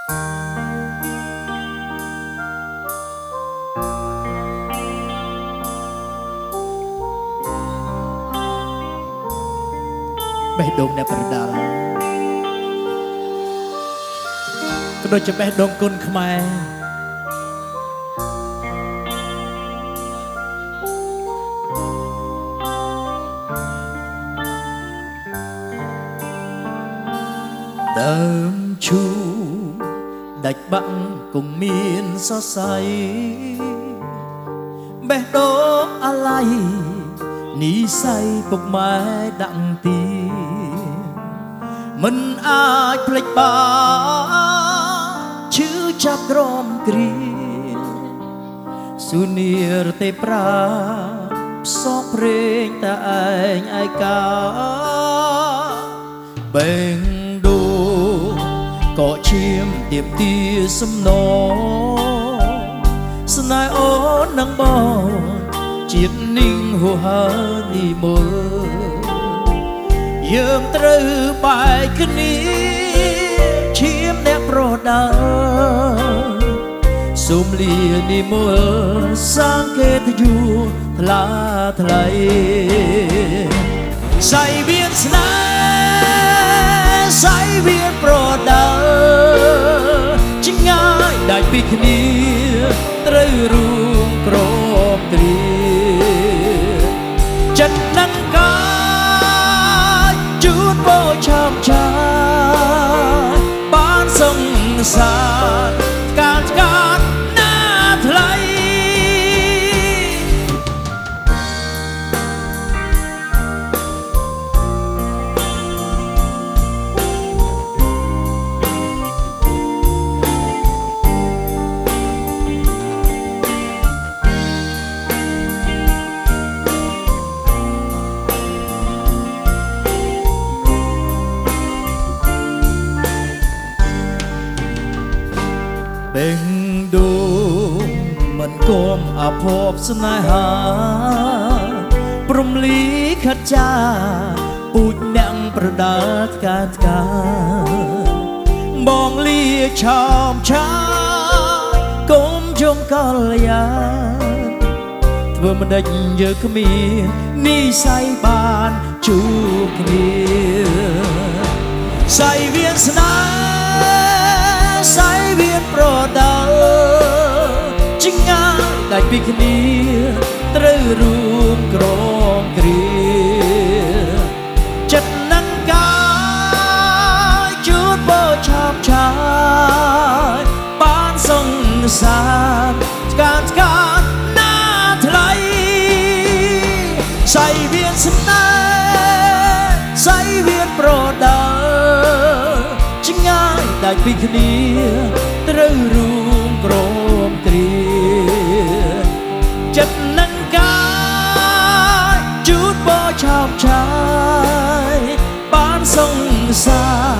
បេះដូងអ្នកប្រដាល់ក៏ដូចជាបេះដូងគុណខ្មែរដើមឈូដាច់បាក់គំមានសរសៃបេះដូងអាឡ័យនិស័យពុកម៉ែដាក់ទីមិនអាចភ្លេចបានឈឺចាប់ក្រមគ្រាសុនីរទេប្រាផ្សោកព្រេងតែឯងឯកាបេងដូក៏ឈាមទៀបទាសំណស្នេហ៍អូននឹងបងជាតិនីងហួហើនីមលយើងត្រូវបែកគ្នាឈាមអ្នកប្រដាល់សូមលានីមលសង្កេតយូរថ្លាថ្លៃសៃវៀនស្នេហ៍សៃវៀនប្រដាល់ឆ្ងាយដាច់ពីគ្នាត្រូវរួមក្រមគ្រាចិត្តនឹងកាយជូនបោឆាំឆាបានសង្សារការណាថ្លៃបេងដូងមិនគំអភពស្នេហាព្រមលីខិតចាពូជអ្នកប្រដាល់កាបងលីឆោមឆាកុំយំកលយាធ្វើមិនដេចយើគ្មាននិស័យបានជួបគ្នាសៃវៀនស្នេហ៍សៃវៀនប្រដាល់ឆ្ងាយដាច់ពីគ្នាត្រូវរួមក្រមគ្រាចិត្តនឹងកាយជួនបោឆាប់ឆាយបានសង្សារការណាថ្លៃសៃវៀនស្នេហ៍សៃវៀនប្រដាល់ឆ្ងាយដាច់ពីគ្នាត្រូវរួមក្រមគ្រាចិត្តនឹងកាយជូនបោឆាប់ឆាយបានសង្សារ